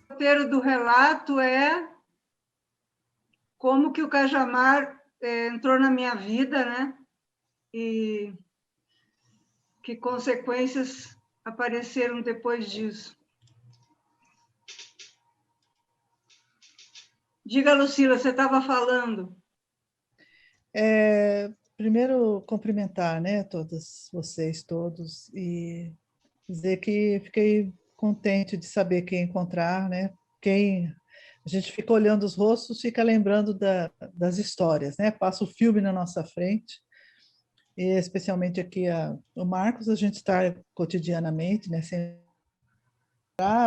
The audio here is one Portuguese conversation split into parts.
O roteiro do relato é como que o Cajamar entrou na minha vida, né? E que consequências apareceram depois disso. Diga, Lucila, você estava falando. Primeiro, cumprimentar, né, todas vocês, todos, e dizer que fiquei contente de saber quem encontrar, né? A gente fica olhando os rostos, fica lembrando das histórias, né? Passa o filme na nossa frente, e especialmente aqui o Marcos, a gente está cotidianamente, né?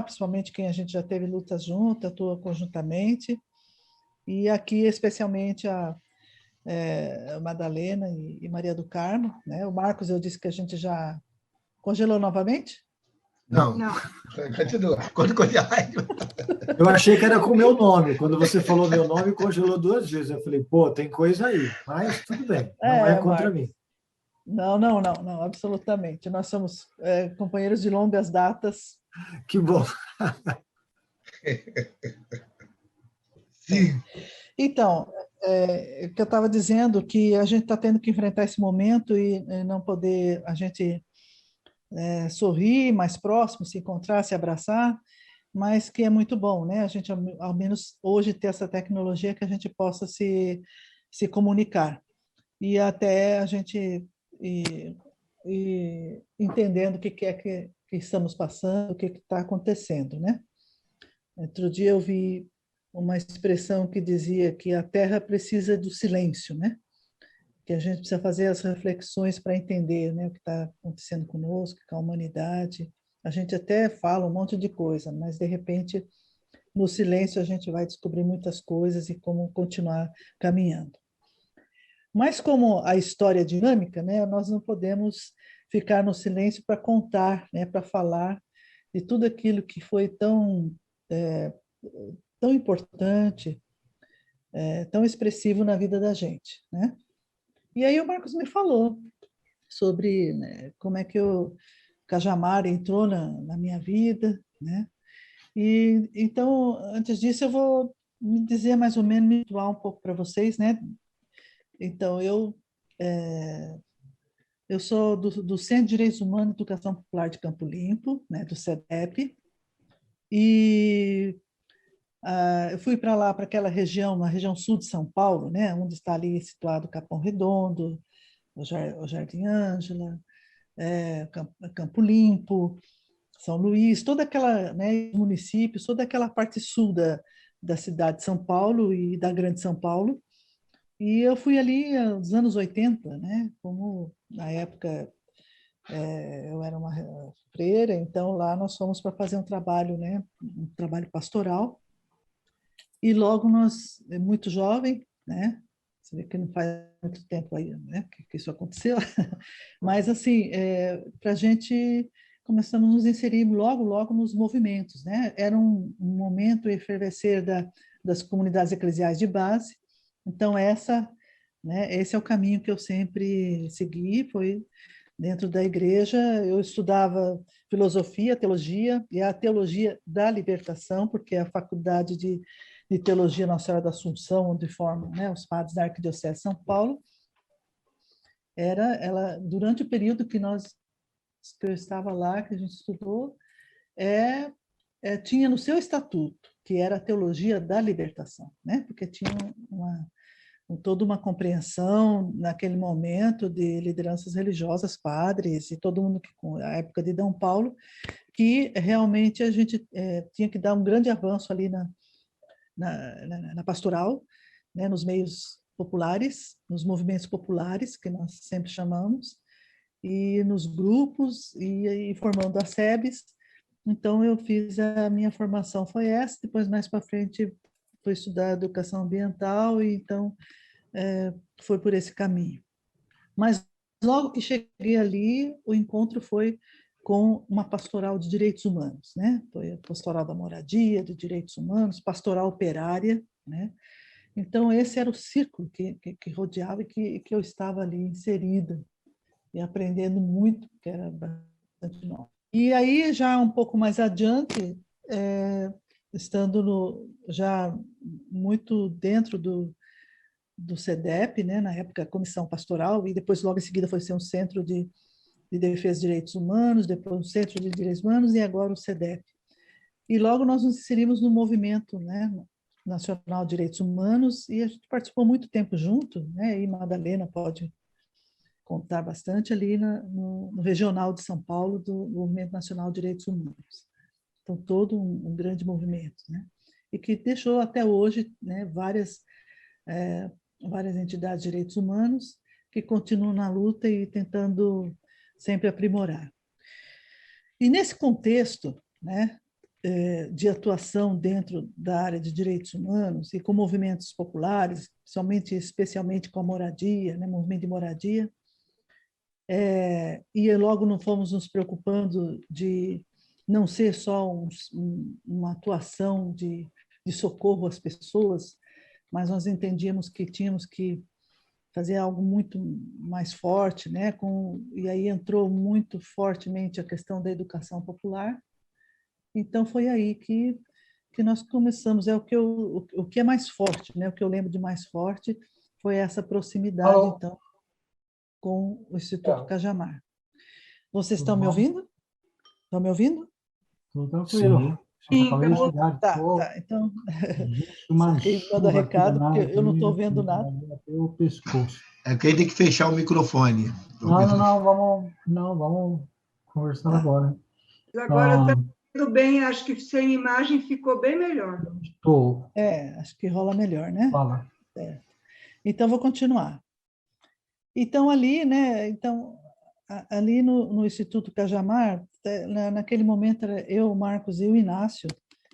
Principalmente quem a gente já teve lutas junto, atua conjuntamente, e aqui especialmente a Madalena e Maria do Carmo, né? O Marcos, eu disse que a gente já congelou novamente? Não. Continua. Eu achei que era com o meu nome. Quando você falou meu nome, congelou 2 vezes. Eu falei, pô, tem coisa aí. Mas tudo bem, não é contra mim. Não, absolutamente. Nós somos companheiros de longas datas. Que bom. Sim. Então, que eu estava dizendo que a gente está tendo que enfrentar esse momento e não poder a gente sorrir mais próximo, se encontrar, se abraçar, mas que é muito bom, né? A gente, ao menos hoje, ter essa tecnologia que a gente possa se comunicar. E até a gente entendendo o que é que estamos passando, o que está acontecendo, né? Outro dia eu vi uma expressão que dizia que a Terra precisa do silêncio, né? Que a gente precisa fazer as reflexões para entender, né, o que está acontecendo conosco, com a humanidade. A gente até fala um monte de coisa, mas, de repente, no silêncio, a gente vai descobrir muitas coisas e como continuar caminhando. Mas, como a história é dinâmica, né, nós não podemos ficar no silêncio para contar, né, para falar de tudo aquilo que foi tão importante, tão expressivo na vida da gente, né? E aí o Marcos me falou sobre, né, como é que o Cajamar entrou na minha vida, né? E então, antes disso, eu vou me dizer mais ou menos, me situar um pouco para vocês, né? Então, eu sou do Centro de Direitos Humanos e Educação Popular de Campo Limpo, né, do CEDEP, e eu fui para lá, para aquela região, na região sul de São Paulo, né, onde está ali situado Capão Redondo, o Jardim Ângela, Campo Limpo, São Luís, toda aquela, né, municípios, toda aquela parte sul da cidade de São Paulo e da Grande São Paulo. E eu fui ali nos anos 80, né, como na época eu era uma freira, então lá nós fomos para fazer um trabalho, né, um trabalho pastoral. E logo nós, muito jovem, né, você vê que não faz muito tempo aí, né, que isso aconteceu, mas assim, para a gente começamos a nos inserir logo nos movimentos, né? Era um momento efervescer das comunidades eclesiais de base. Então né, esse é o caminho que eu sempre segui, foi dentro da igreja. Eu estudava filosofia, teologia, e a teologia da libertação, porque é a faculdade de teologia Nossa Senhora da Assunção, onde formam, né, os padres da Arquidiocese de São Paulo. Ela, durante o período que eu estava lá, que a gente estudou, tinha no seu estatuto, que era a teologia da libertação, né? Porque tinha toda uma compreensão naquele momento de lideranças religiosas, padres e todo mundo a época de D. Paulo, que realmente a gente tinha que dar um grande avanço ali na pastoral, né? Nos meios populares, nos movimentos populares, que nós sempre chamamos, e nos grupos, e formando as SEBs. Então, eu fiz a minha formação, foi essa, depois mais para frente fui estudar educação ambiental, e então foi por esse caminho. Mas logo que cheguei ali, o encontro foi com uma pastoral de direitos humanos, né? Foi a pastoral da moradia, de direitos humanos, pastoral operária, né? Então, esse era o círculo que rodeava e que eu estava ali inserida e aprendendo muito, porque era bastante novo. E aí, já um pouco mais adiante, estando já muito dentro do CEDEP, né, na época, Comissão Pastoral, e depois, logo em seguida, foi ser um Centro de Defesa de Direitos Humanos, depois o Centro de Direitos Humanos e agora o CEDEP. E logo nós nos inserimos no movimento, né, nacional de direitos humanos, e a gente participou muito tempo junto, né, e Madalena pode contar bastante ali no regional de São Paulo do Movimento Nacional de Direitos Humanos. Então, todo um grande movimento, né, e que deixou até hoje, né, várias entidades de direitos humanos que continuam na luta e tentando sempre aprimorar. E nesse contexto, né, de atuação dentro da área de direitos humanos e com movimentos populares, especialmente com a moradia, né, movimento de moradia, e logo não fomos nos preocupando de não ser só uma atuação de socorro às pessoas, mas nós entendíamos que tínhamos que fazer algo muito mais forte, né? E aí entrou muito fortemente a questão da educação popular. Então foi aí que nós começamos. O que é mais forte, né? O que eu lembro de mais forte foi essa proximidade, então, com o Instituto Cajamar. Vocês estão me ouvindo? Estão me ouvindo? Tudo tranquilo. Sim, tá. Então, quem manda chuva recado, porque eu não estou aqui, vendo nada. o pescoço. É que aí tem que fechar o microfone. Vamos conversar agora. agora está tudo bem, acho que sem imagem ficou bem melhor. Estou. Acho que rola melhor, né? Fala. Então, vou continuar. Então, ali, né? Ali no Instituto Cajamar, naquele momento era eu, o Marcos e o Inácio.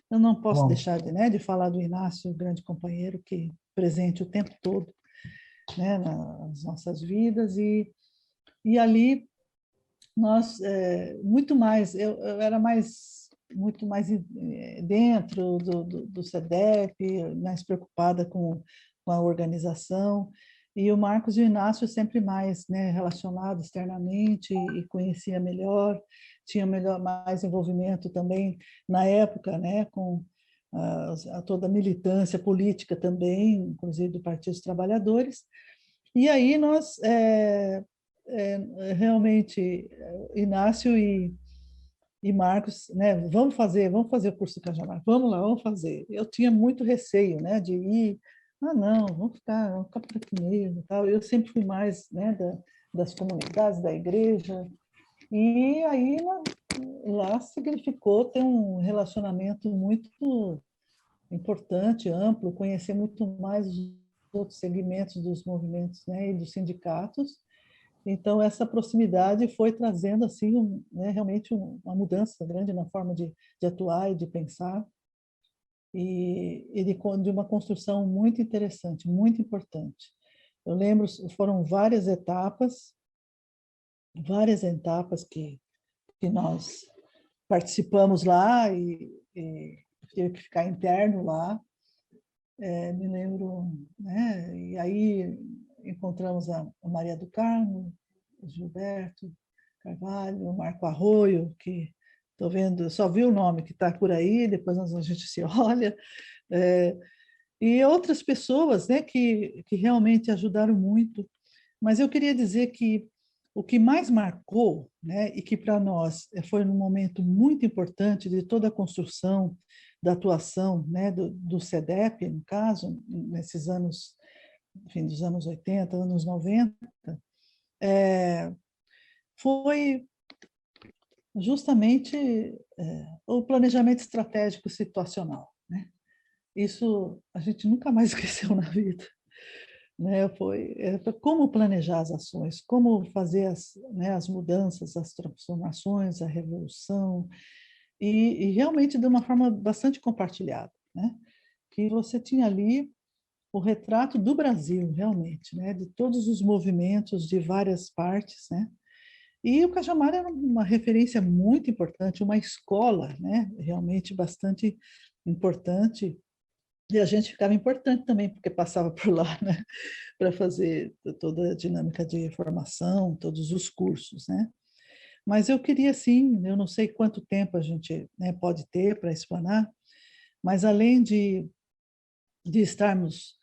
Eu não posso deixar de falar do Inácio, o grande companheiro que presente o tempo todo, né, nas nossas vidas. E ali nós muito mais, eu era muito mais dentro do CEDEP, mais preocupada com a organização. E o Marcos e o Inácio sempre mais, né, relacionados externamente e conhecia melhor, tinha mais envolvimento também na época, né, com toda a militância política também, inclusive do Partido dos Trabalhadores. E aí nós realmente, Inácio e Marcos, né, vamos fazer o curso do Cajamar, vamos lá, vamos fazer. Eu tinha muito receio, né, de ir. Não, vamos ficar por aqui mesmo. Tal. Eu sempre fui mais, né, das comunidades, da igreja. E aí lá significou ter um relacionamento muito importante, amplo, conhecer muito mais os outros segmentos dos movimentos, né, e dos sindicatos. Então, essa proximidade foi trazendo assim, né, realmente uma mudança grande na forma de atuar e de pensar. E de uma construção muito interessante, muito importante. Eu lembro, foram várias etapas que nós participamos lá e tive que ficar interno lá. Me lembro, né? E aí encontramos a Maria do Carmo, o Gilberto Carvalho, o Marco Arroio, que estou vendo, só vi o nome que está por aí, depois a gente se olha, e outras pessoas, né, que realmente ajudaram muito. Mas eu queria dizer que o que mais marcou, né, e que para nós foi um momento muito importante de toda a construção da atuação, né, do CEDEP, no caso, nesses anos, enfim, dos anos 80, anos 90, foi justamente o planejamento estratégico situacional, né? Isso a gente nunca mais esqueceu na vida, né? Foi como planejar as ações, como fazer as mudanças, as transformações, a revolução, e realmente de uma forma bastante compartilhada, né? Que você tinha ali o retrato do Brasil, realmente, né? De todos os movimentos de várias partes, né? E o Cajamar era uma referência muito importante, uma escola, né, realmente bastante importante E a gente ficava importante também, porque passava por lá, né, para fazer toda a dinâmica de formação, todos os cursos, né? Mas eu queria, sim, eu não sei quanto tempo a gente, né, pode ter para explanar, mas além de estarmos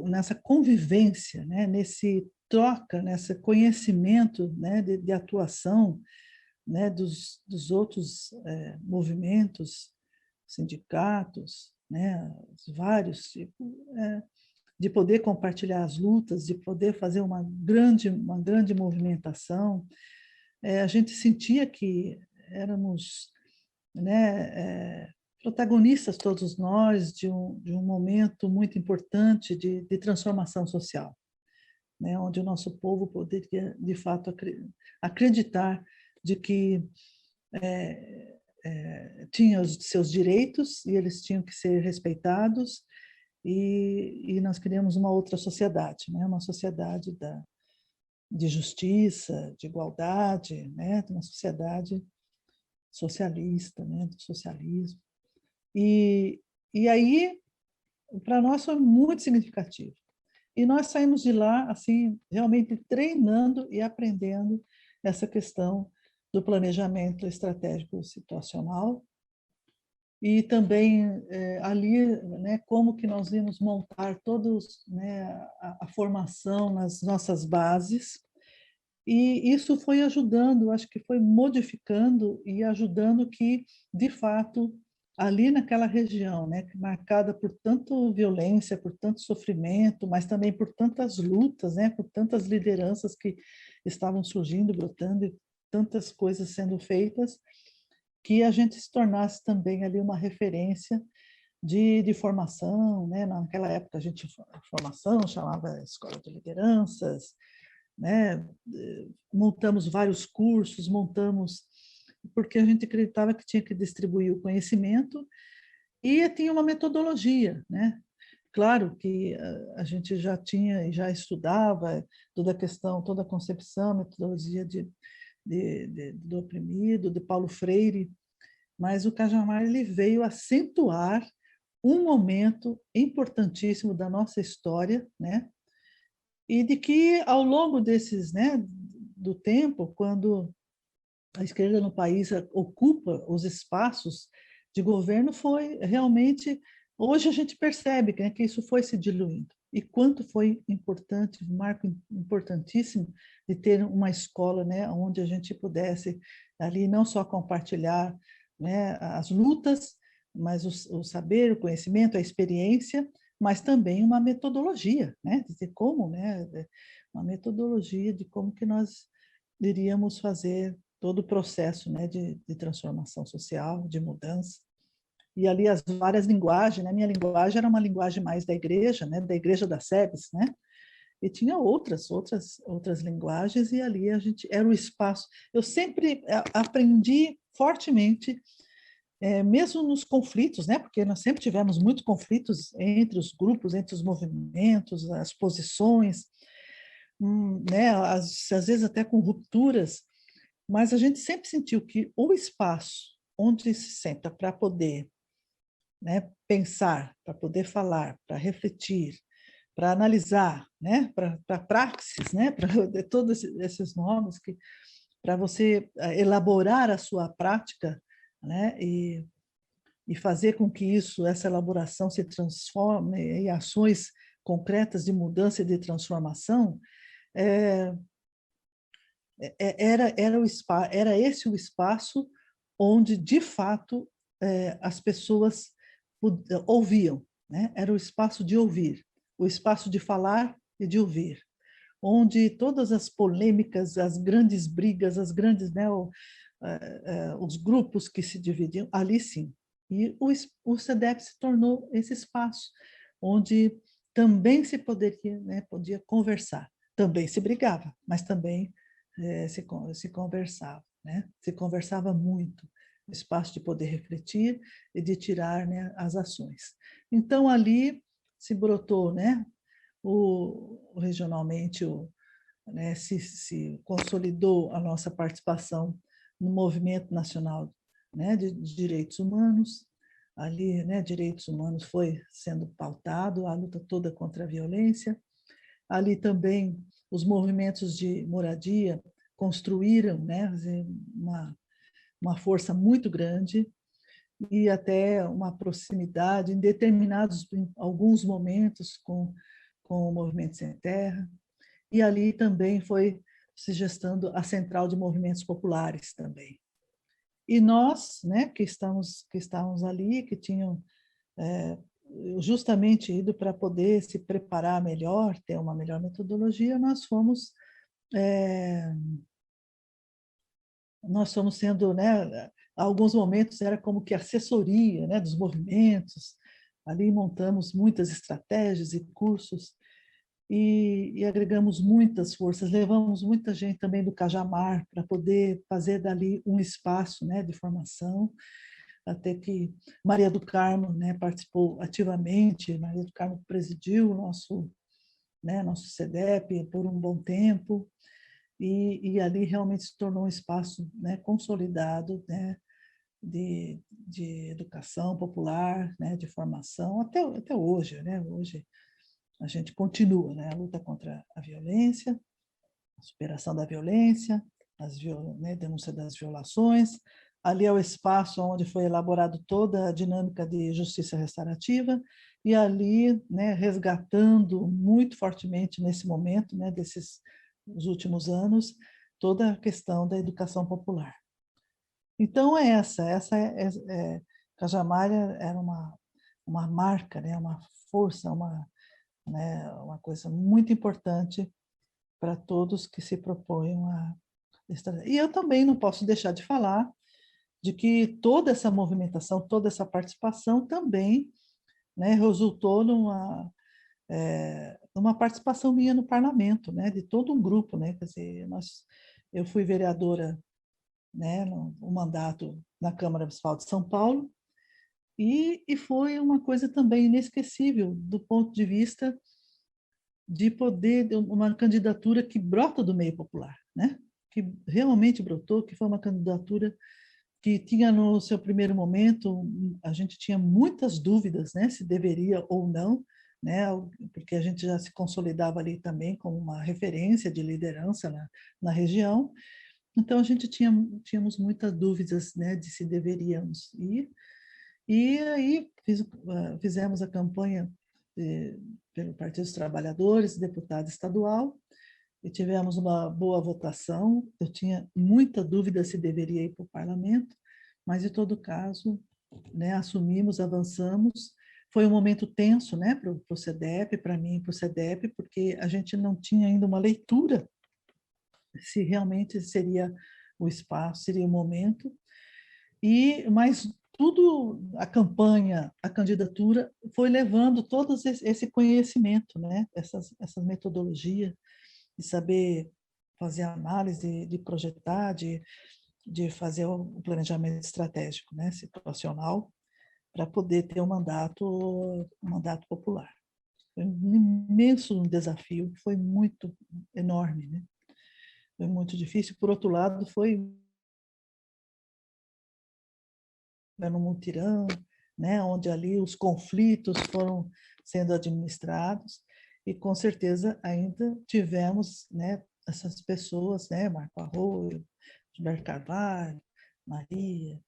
nessa convivência, né, nesse troca, nesse conhecimento, né, de atuação, né, dos outros movimentos, sindicatos, né, vários tipos, de poder compartilhar as lutas, de poder fazer uma grande movimentação. A gente sentia que éramos, né, protagonistas todos nós de um momento muito importante de transformação social, né, onde o nosso povo poderia, de fato, acreditar de que tinha os seus direitos e eles tinham que ser respeitados, e nós queríamos uma outra sociedade, né, uma sociedade de justiça, de igualdade, né, uma sociedade socialista, né, do socialismo. E aí, para nós foi muito significativo. E nós saímos de lá, assim, realmente treinando e aprendendo essa questão do planejamento estratégico situacional, e também ali, né, como que nós íamos montar todos, né, a formação nas nossas bases, e isso foi ajudando, acho que foi modificando e ajudando que, de fato, ali naquela região, né, marcada por tanto violência, por tanto sofrimento, mas também por tantas lutas, né, por tantas lideranças que estavam surgindo, brotando, e tantas coisas sendo feitas, que a gente se tornasse também ali uma referência de formação, né? Naquela época a gente formação chamava Escola de Lideranças, né? Montamos vários cursos, porque a gente acreditava que tinha que distribuir o conhecimento e tinha uma metodologia, né? Claro que a gente já tinha e já estudava toda a questão, toda a concepção, metodologia do oprimido, de Paulo Freire, mas o Cajamar ele veio acentuar um momento importantíssimo da nossa história, né? E de que ao longo desses, né, do tempo, quando a esquerda no país ocupa os espaços de governo, foi realmente, hoje a gente percebe, né, que isso foi se diluindo. E quanto foi importante, um marco importantíssimo de ter uma escola, né, onde a gente pudesse ali não só compartilhar, né, as lutas, mas o saber, o conhecimento, a experiência, mas também uma metodologia, né, de como, né, uma metodologia de como que nós iríamos fazer todo o processo, né, de transformação social, de mudança. E ali as várias linguagens, né? Minha linguagem era uma linguagem mais da igreja, né? Da igreja da SEBS, né? E tinha outras linguagens, e ali a gente era o espaço. Eu sempre aprendi fortemente, mesmo nos conflitos, né? Porque nós sempre tivemos muitos conflitos entre os grupos, entre os movimentos, as posições, né? Às vezes até com rupturas, mas a gente sempre sentiu que o espaço onde se senta para poder, né, pensar, para poder falar, para refletir, para analisar, né, para praxis, né, para todos esses nomes, que para você elaborar a sua prática, né, e fazer com que essa elaboração se transforme em ações concretas de mudança e de transformação, era esse o espaço onde, de fato, as pessoas ouviam, né? Era o espaço de ouvir, o espaço de falar e de ouvir, onde todas as polêmicas, as grandes brigas, as grandes, né, os grupos que se dividiam, ali sim. E o SEDEP se tornou esse espaço onde também se poderia, né, podia conversar. Também se brigava, mas também se conversava, né? Se conversava muito, espaço de poder refletir e de tirar, né, as ações. Então, ali se brotou, né, regionalmente, né, se consolidou a nossa participação no movimento nacional, né, de direitos humanos, ali, né, direitos humanos foi sendo pautado, a luta toda contra a violência. Ali também os movimentos de moradia construíram, né, uma força muito grande e até uma proximidade em determinados, em alguns momentos, com o Movimento Sem Terra. E ali também foi se gestando a Central de Movimentos Populares também. E nós, né, que estávamos ali, que tinham justamente ido para poder se preparar melhor, ter uma melhor metodologia, nós fomos sendo, né, alguns momentos era como que assessoria, né, dos movimentos, ali montamos muitas estratégias e cursos, e agregamos muitas forças, levamos muita gente também do Cajamar para poder fazer dali um espaço, né, de formação, até que Maria do Carmo, né, participou ativamente, Maria do Carmo presidiu o nosso CEDEP por um bom tempo, e ali realmente se tornou um espaço, né, consolidado, né, de educação popular, né, de formação, até hoje, né, hoje a gente continua, né, a luta contra a violência, a superação da violência, né, denúncia das violações. Ali é o espaço onde foi elaborado toda a dinâmica de justiça restaurativa e ali, né, resgatando muito fortemente nesse momento, né, desses os últimos anos, toda a questão da educação popular. Então Cajamar era uma marca, né, uma força, né, uma coisa muito importante para todos que se propõem a... E eu também não posso deixar de falar de que toda essa movimentação, toda essa participação também, né, resultou numa participação minha no parlamento, né, de todo um grupo, né, quer dizer, eu fui vereadora, né, no mandato na Câmara Municipal de São Paulo, e foi uma coisa também inesquecível do ponto de vista de poder, uma candidatura que brota do meio popular, né? Que realmente brotou, que foi uma candidatura que tinha no seu primeiro momento, a gente tinha muitas dúvidas, né, se deveria ou não, né, porque a gente já se consolidava ali também como uma referência de liderança na região, então a gente tínhamos muitas dúvidas, né, de se deveríamos ir, e aí fizemos a campanha pelo Partido dos Trabalhadores, deputado estadual, e tivemos uma boa votação. Eu tinha muita dúvida se deveria ir para o parlamento, mas, em todo caso, né, assumimos, avançamos. Foi um momento tenso, né, para o CEDEP, para mim e para o CEDEP, porque a gente não tinha ainda uma leitura se realmente seria o espaço, seria o momento. Mas tudo, a campanha, a candidatura, foi levando todo esse conhecimento, né, essa metodologia, de saber fazer análise, de projetar, de fazer o planejamento estratégico, né, situacional, para poder ter um mandato popular. Foi um imenso desafio, foi muito enorme, né? Foi muito difícil. Por outro lado, foi no mutirão, né, onde ali os conflitos foram sendo administrados, e com certeza ainda tivemos, né, essas pessoas, né, Marco Arroio, Gilberto Carvalho, Maria,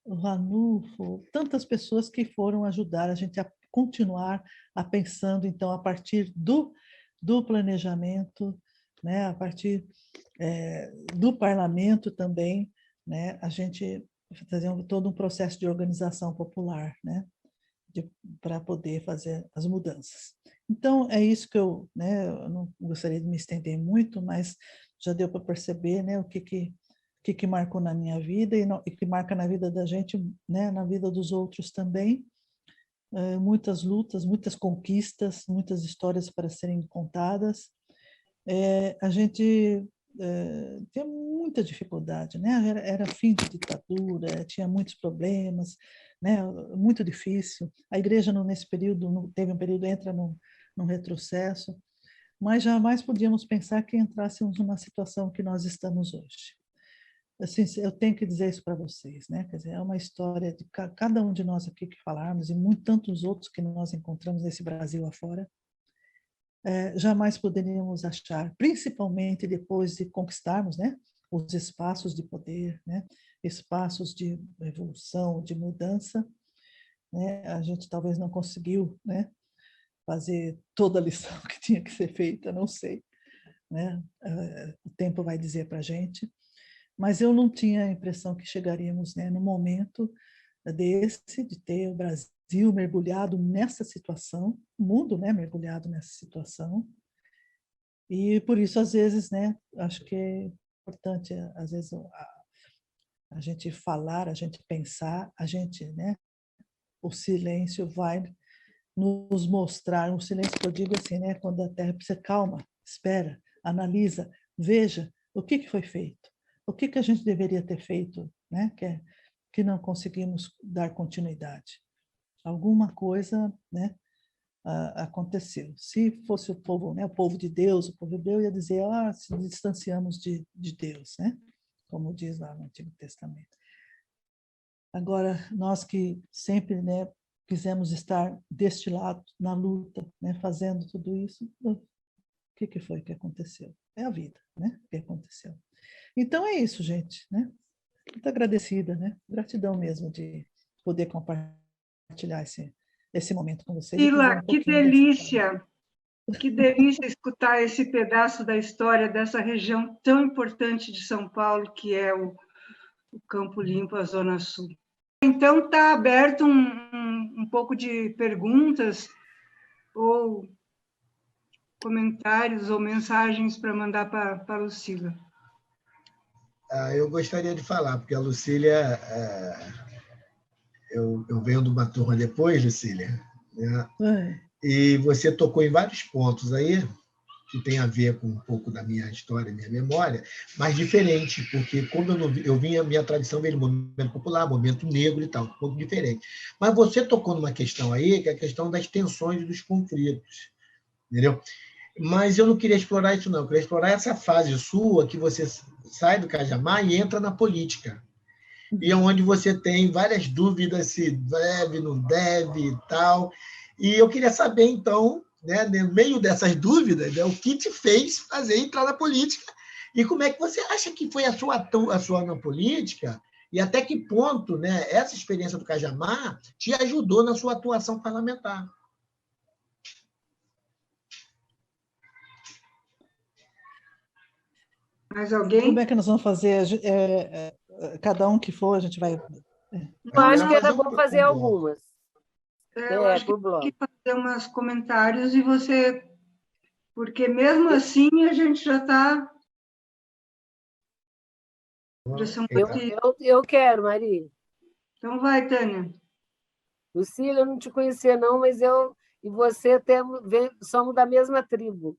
o Ranulfo, tantas pessoas que foram ajudar a gente a continuar a pensando, então, a partir do planejamento, né, a partir do parlamento também, né, a gente fazer todo um processo de organização popular, né, para poder fazer as mudanças. Então, é isso que né, eu não gostaria de me estender muito, mas já deu para perceber, né, o que marcou na minha vida e que marca na vida da gente, né, na vida dos outros também. Muitas lutas, muitas conquistas, muitas histórias para serem contadas. A gente tinha muita dificuldade, né? Era fim de ditadura, tinha muitos problemas, né? Muito difícil. A igreja nesse período teve um período entra num retrocesso, mas jamais podíamos pensar que entrássemos numa situação que nós estamos hoje. assim, eu tenho que dizer isso para vocês, né? Quer dizer, é uma história de cada um de nós aqui que falarmos e tantos outros que nós encontramos nesse Brasil afora, jamais poderíamos achar, principalmente depois de conquistarmos, né, os espaços de poder, né, espaços de evolução, de mudança, né? A gente talvez não conseguiu, né, fazer toda a lição que tinha que ser feita, não sei, né? O tempo vai dizer para a gente. Mas eu não tinha a impressão que chegaríamos, né, no momento desse, de ter o Brasil mergulhado nessa situação, o mundo, né, mergulhado nessa situação. E por isso, às vezes, né, acho que é importante, às vezes, a gente falar, a gente pensar, a gente, né, o silêncio vai nos mostrar, um silêncio que eu digo assim, né, quando a Terra precisa, calma, espera, analisa, veja o que foi feito. O que a gente deveria ter feito, né? Que não conseguimos dar continuidade? Alguma coisa, né, aconteceu. Se fosse o povo, né, o povo de Deus, o povo hebreu ia dizer, se distanciamos de Deus, né? Como diz lá no Antigo Testamento. Agora, nós que sempre, né, quisemos estar deste lado, na luta, né, fazendo tudo isso, o que foi que aconteceu? É a vida, né? O que aconteceu? Então é isso, gente, né? Muito agradecida, né? Gratidão mesmo de poder compartilhar esse momento com vocês e dizer Sila, um pouquinho dessa história. que delícia escutar esse pedaço da história dessa região tão importante de São Paulo, que é o Campo Limpo, a Zona Sul. Então, está aberto um pouco de perguntas ou comentários ou mensagens para mandar para a Lucília. Eu gostaria de falar, porque a Lucília, eu venho de uma turma depois, Lucília, né? E você tocou em vários pontos aí, que tem a ver com um pouco da minha história, minha memória, mas diferente, porque como eu vim, a minha tradição veio do movimento popular, movimento negro e tal, um pouco diferente. Mas você tocou numa questão aí, que é a questão das tensões e dos conflitos, entendeu? Mas eu não queria explorar isso, não. Eu queria explorar essa fase sua, que você sai do Cajamar e entra na política. E é onde você tem várias dúvidas se deve, não deve e tal. E eu queria saber, então, né, no meio dessas dúvidas, né, o que te fez fazer entrar na política e como é que você acha que foi a sua na política e até que ponto, né, essa experiência do Cajamar te ajudou na sua atuação parlamentar. Mais alguém? Como é que nós vamos fazer? Cada um que for, a gente vai... Eu acho que era bom fazer algumas. Eu acho que tem que fazer uns comentários e você... Porque mesmo assim a gente já está... Eu quero, Maria. Então vai, Tânia. Lucília, eu não te conhecia, não, mas eu e você somos da mesma tribo.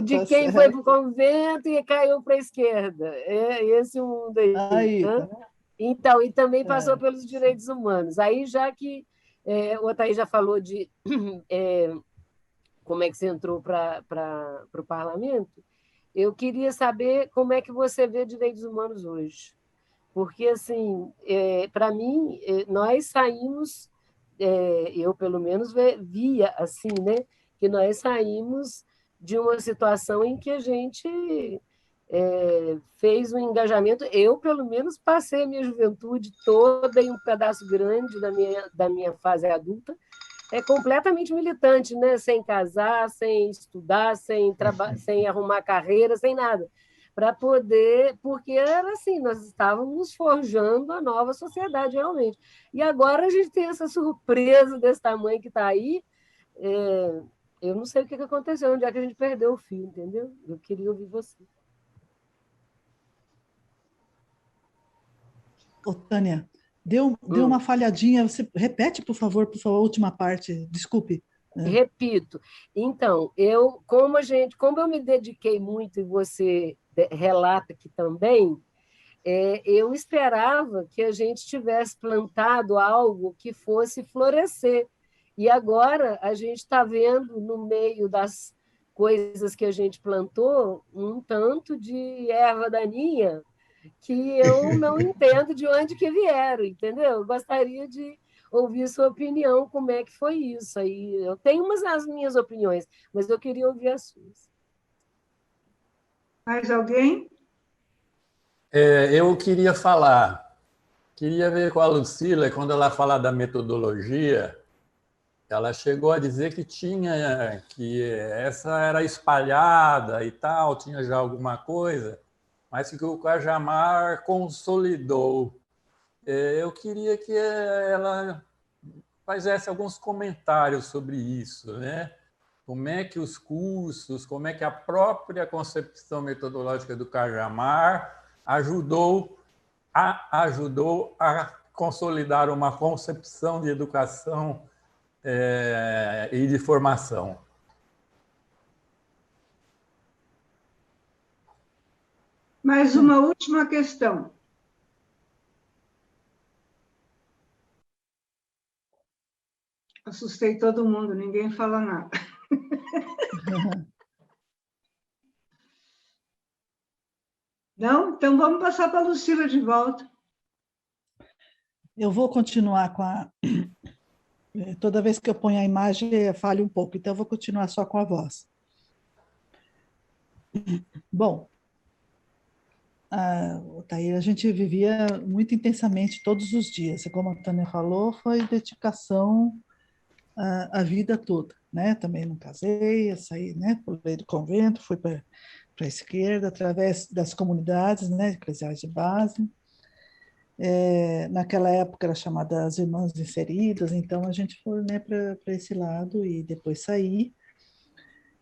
De quem foi para o convento e caiu para a esquerda. É esse o mundo aí. Né? Então, e também passou pelos direitos humanos. Aí, já que o Otaí já falou de como é que você entrou para o parlamento, eu queria saber como é que você vê direitos humanos hoje. Porque, assim, para mim, nós saímos, eu pelo menos via assim, né, que nós saímos de uma situação em que a gente fez um engajamento. Eu, pelo menos, passei a minha juventude toda e um pedaço grande da minha fase adulta completamente militante, né? Sem casar, sem estudar, sem arrumar carreira, sem nada. Para poder, porque era assim, nós estávamos forjando a nova sociedade realmente. E agora a gente tem essa surpresa desse tamanho que está aí. Eu não sei o que aconteceu, onde é que a gente perdeu o fio, entendeu? Eu queria ouvir você. Ô, Tânia, deu uma falhadinha. Você repete, por favor, a última parte. Desculpe. Repito. Então, como eu me dediquei muito, e você relata aqui também, eu esperava que a gente tivesse plantado algo que fosse florescer. E agora a gente está vendo, no meio coisas que a gente plantou, um tanto de erva daninha que eu não entendo de onde que vieram, entendeu? Eu gostaria de ouvir sua opinião, como é que foi isso. Aí eu tenho as minhas opiniões, mas eu queria ouvir as suas. Mais alguém? Eu queria ver com a Lucila, quando ela fala da metodologia, ela chegou a dizer que essa era espalhada e tal, tinha já alguma coisa, mas que o Cajamar consolidou. Eu queria que ela fizesse alguns comentários sobre isso, né? Como é que os cursos, como é que a própria concepção metodológica do Cajamar ajudou a consolidar uma concepção de educação e de formação. Mais uma última questão. Assustei todo mundo, ninguém fala nada. Não? Então vamos passar para a Lucila de volta. Eu vou continuar com a... Toda vez que eu ponho a imagem, falha um pouco, então eu vou continuar só com a voz. Bom, a gente vivia muito intensamente todos os dias. Como a Tânia falou, foi dedicação a vida toda, né? Também não casei, eu saí, né? Pulei do convento, fui para a esquerda através das comunidades, né? Eclesiais de base. Naquela época era chamada as Irmãs Inseridas, então a gente foi, né, para esse lado e depois saí.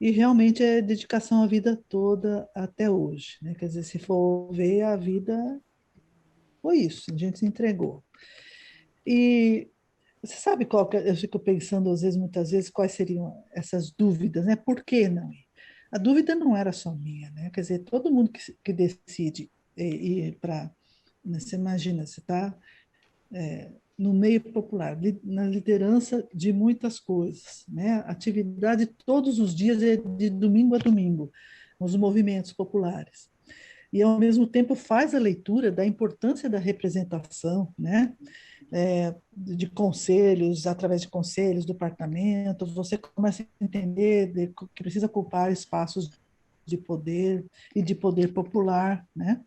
E realmente é dedicação a vida toda até hoje, né? Quer dizer, se for ver a vida, foi isso, a gente se entregou. E você sabe qual que eu fico pensando às vezes, muitas vezes, quais seriam essas dúvidas, né? Por que não ir? A dúvida não era só minha, né? Quer dizer, todo mundo que decide ir para, você imagina, você está no meio popular, na liderança de muitas coisas, né? Atividade todos os dias, de domingo a domingo, nos movimentos populares. E, ao mesmo tempo, faz a leitura da importância da representação, né? De conselhos, através de conselhos do parlamento, você começa a entender que precisa ocupar espaços de poder e de poder popular, né?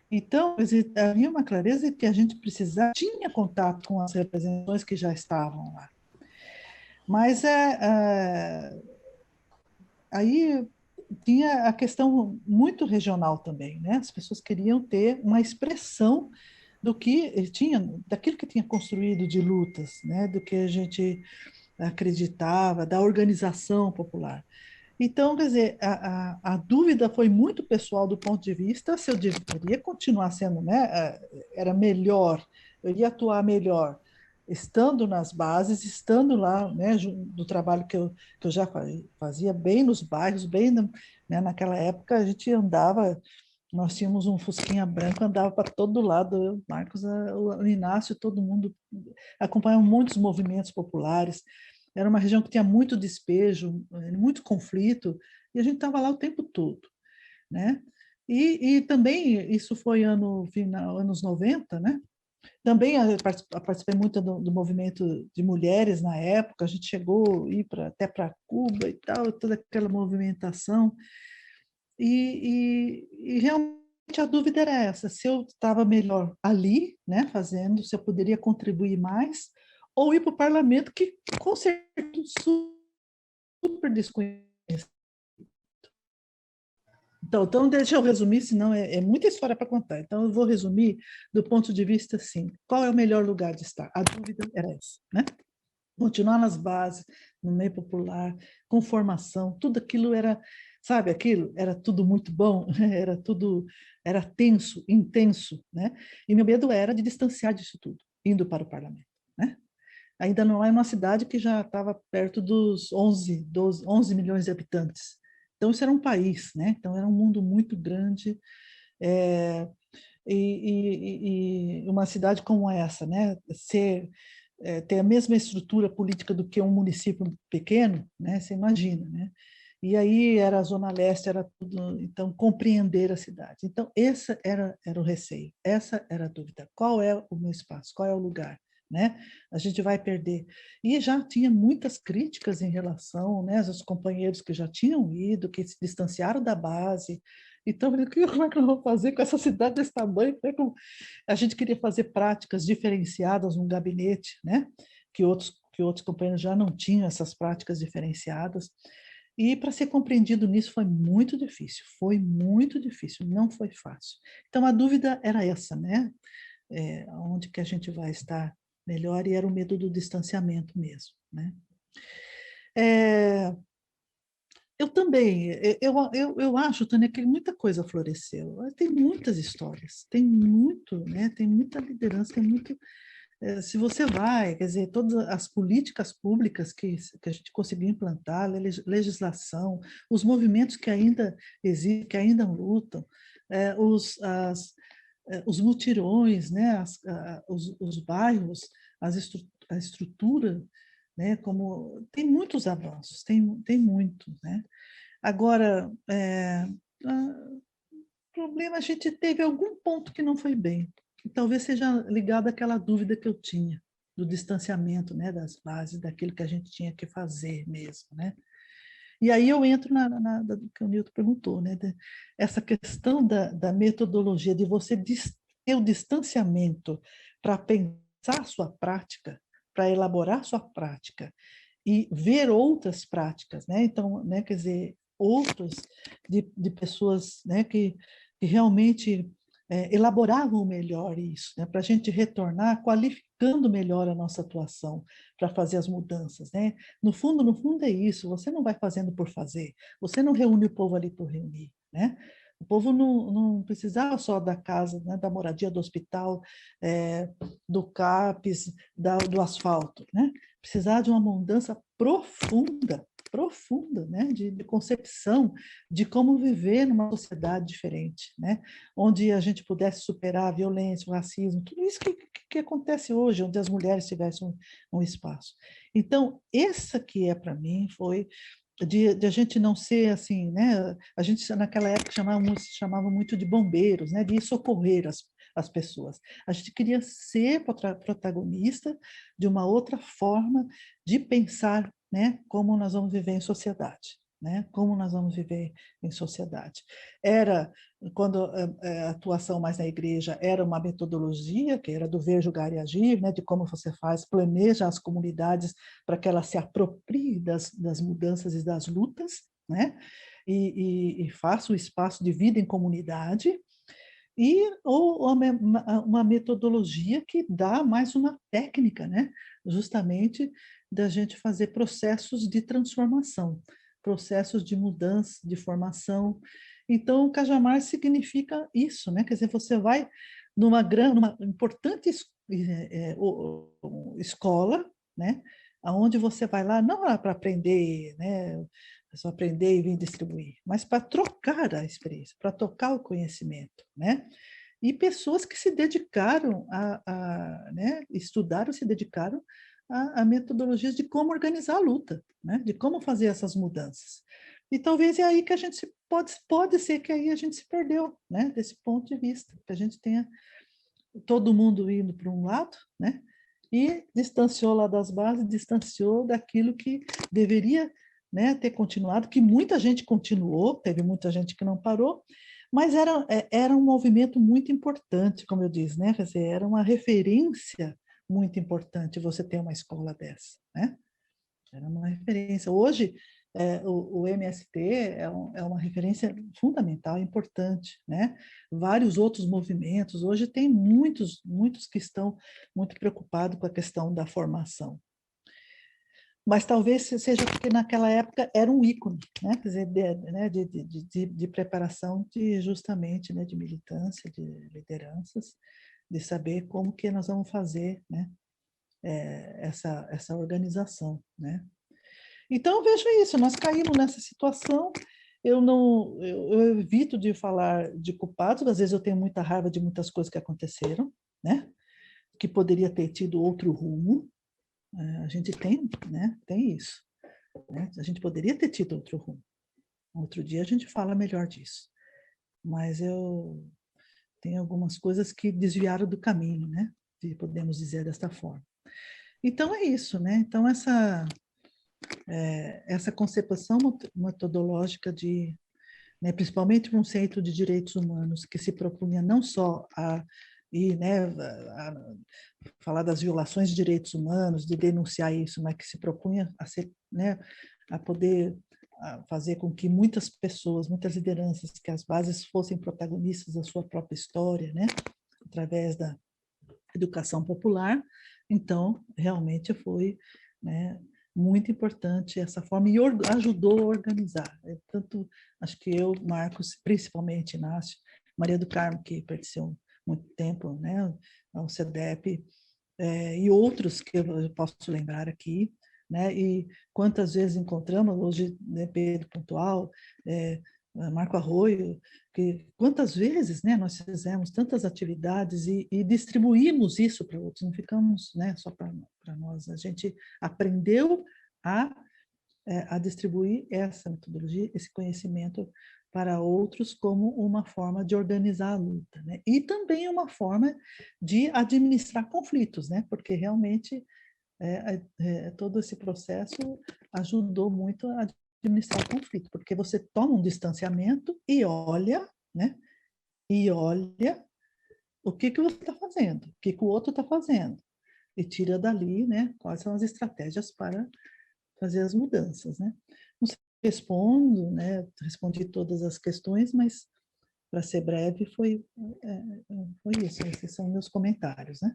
Então, havia uma clareza de que a gente precisava, tinha contato com as representações que já estavam lá. Mas aí tinha a questão muito regional também, né? As pessoas queriam ter uma expressão do que tinha, daquilo que tinha construído de lutas, né? Do que a gente acreditava, da organização popular. Então, quer dizer, a dúvida foi muito pessoal do ponto de vista se eu deveria continuar sendo, né? Era melhor, eu iria atuar melhor estando nas bases, estando lá, né, do trabalho que eu já fazia, bem nos bairros, bem né, naquela época a gente andava, nós tínhamos um fusquinha branco, andava para todo lado, eu, Marcos, o Inácio, todo mundo acompanhava muitos movimentos populares. Era uma região que tinha muito despejo, muito conflito, e a gente estava lá o tempo todo, né? E também, isso foi anos 90, né? Também eu participei muito do movimento de mulheres na época, a gente chegou a ir até para Cuba e tal, toda aquela movimentação, e realmente a dúvida era essa, se eu estava melhor ali, né, fazendo, se eu poderia contribuir mais, ou ir para o parlamento, que com certeza super desconhecido. Então, deixa eu resumir, senão é muita história para contar. Então, eu vou resumir do ponto de vista, assim, qual é o melhor lugar de estar? A dúvida era essa, né? Continuar nas bases, no meio popular, com formação, tudo aquilo era, sabe, aquilo era tudo muito bom, era tenso, intenso, né? E meu medo era de distanciar disso tudo, indo para o parlamento, né? Ainda não é uma cidade que já estava perto dos 11 milhões de habitantes. Então, isso era um país, né? Então, era um mundo muito grande. E uma cidade como essa, né? Ter a mesma estrutura política do que um município pequeno, né? Você imagina, né? E aí era a Zona Leste, era tudo, então, compreender a cidade. Então, esse era o receio, essa era a dúvida. Qual é o meu espaço? Qual é o lugar? Né? A gente vai perder. E já tinha muitas críticas em relação, né, aos companheiros que já tinham ido, que se distanciaram da base. Então, como é que nós vamos fazer com essa cidade desse tamanho? A gente queria fazer práticas diferenciadas no gabinete, né? Que outros companheiros já não tinham essas práticas diferenciadas. E para ser compreendido nisso foi muito difícil, não foi fácil. Então a dúvida era essa, né? Onde que a gente vai estar melhor, e era o medo do distanciamento mesmo, né? Eu também, eu acho, Tânia, que muita coisa floresceu. Tem muitas histórias, tem muito, né? Tem muita liderança, tem muito. Se você vai, quer dizer, todas as políticas públicas que a gente conseguiu implantar, legislação, os movimentos que ainda existem, que ainda lutam, os mutirões, né? Os bairros, a estrutura, né? Como tem muitos avanços, tem muito, né? Agora, o problema, a gente teve algum ponto que não foi bem, e talvez seja ligado àquela dúvida que eu tinha do distanciamento, né, das bases, daquilo que a gente tinha que fazer mesmo, né? E aí eu entro do que o Nilton perguntou, né, essa questão da metodologia, de você ter o distanciamento para pensar a sua prática, para elaborar sua prática e ver outras práticas, né? Então, né, quer dizer, outros de pessoas, né, que realmente elaboravam melhor isso, né, para a gente retornar qualificando melhor a nossa atuação para fazer as mudanças, né? No fundo é isso. Você não vai fazendo por fazer. Você não reúne o povo ali por reunir, né? O povo não precisava só da casa, né, da moradia, do hospital, do CAPES, do asfalto, né? Precisava de uma mudança profunda, né, de concepção de como viver numa sociedade diferente, né, onde a gente pudesse superar a violência, o racismo, tudo isso que acontece hoje, onde as mulheres tivessem um espaço. Então, essa que para mim foi de a gente não ser assim, né? A gente naquela época chamava muito de bombeiros, né? De ir socorrer as pessoas. A gente queria ser protagonista de uma outra forma de pensar, né? Como nós vamos viver em sociedade, né? Como nós vamos viver em sociedade. Era, quando a atuação mais na igreja, era uma metodologia, que era do ver, julgar e agir, né? De como você planeja as comunidades para que elas se apropriem das mudanças e das lutas, né? E faça o espaço de vida em comunidade, ou uma metodologia que dá mais uma técnica, né? Justamente da gente fazer processos de transformação, processos de mudança, de formação. Então, o Cajamar significa isso, né? Quer dizer, você vai numa importante escola, né? Aonde você vai lá não para aprender, né? Só aprender e vir distribuir, mas para trocar a experiência, para trocar o conhecimento, né? E pessoas que se dedicaram né, estudaram, se dedicaram a metodologias de como organizar a luta, né? De como fazer essas mudanças. E talvez é aí que a gente pode ser que aí a gente se perdeu, né? Desse ponto de vista, que a gente tenha todo mundo indo para um lado, né? E distanciou lá das bases, distanciou daquilo que deveria, né, ter continuado, que muita gente continuou, teve muita gente que não parou, mas era um movimento muito importante, como eu disse, né? Quer dizer, era uma referência muito importante você ter uma escola dessa, né? Era uma referência. Hoje, o MST é uma referência fundamental, importante, né? Vários outros movimentos, hoje tem muitos que estão muito preocupados com a questão da formação. Mas talvez seja porque naquela época era um ícone, né? Quer dizer, de preparação justamente, né, de militância, de lideranças, de saber como que nós vamos fazer, né, essa organização, né? Então, eu vejo isso, nós caímos nessa situação, eu evito de falar de culpados, às vezes eu tenho muita raiva de muitas coisas que aconteceram, né? Que poderia ter tido outro rumo, a gente tem, né? Tem isso, né? A gente poderia ter tido outro rumo, Outro dia a gente fala melhor disso. Mas eu tenho algumas coisas que desviaram do caminho, né? Podemos dizer desta forma. Então, é isso, né? Então, essa concepção metodológica de, né, principalmente para um centro de direitos humanos que se propunha não só a falar das violações de direitos humanos, de denunciar isso, mas que se propunha a ser, né, a poder fazer com que muitas pessoas, muitas lideranças, que as bases fossem protagonistas da sua própria história, né, através da educação popular. Então, realmente foi, né, muito importante essa forma e ajudou a organizar. Tanto, acho que eu, Marcos, principalmente Inácio, Maria do Carmo, que pertenceu muito tempo, né, ao CEDEP, e outros que eu posso lembrar aqui, né, e quantas vezes encontramos, hoje, né, Pedro Pontual, Marco Arroio, que quantas vezes, né, nós fizemos tantas atividades e distribuímos isso para outros, não ficamos, né, só para nós, a gente aprendeu a distribuir essa metodologia, esse conhecimento para outros como uma forma de organizar a luta, né? E também uma forma de administrar conflitos, né? Porque realmente todo esse processo ajudou muito a administrar o conflito, porque você toma um distanciamento e olha, né? E olha o que você está fazendo, o que o outro está fazendo, e tira dali, né? Quais são as estratégias para fazer as mudanças, né? Não sei se respondo, né? Respondi todas as questões, mas para ser breve foi isso. Esses são meus comentários, né?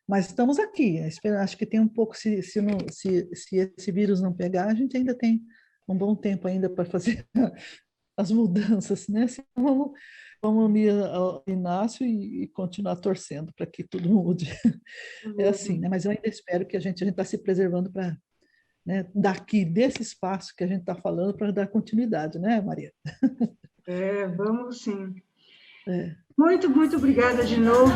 Mas estamos aqui. Acho que tem um pouco, se esse vírus não pegar, a gente ainda tem um bom tempo ainda para fazer as mudanças, né? Vamos unir ao Inácio e continuar torcendo para que tudo mude. É assim, né? Mas eu ainda espero que a gente está se preservando para, né, daqui desse espaço que a gente está falando, para dar continuidade, né, Maria? Vamos sim. Muito, muito obrigada de novo.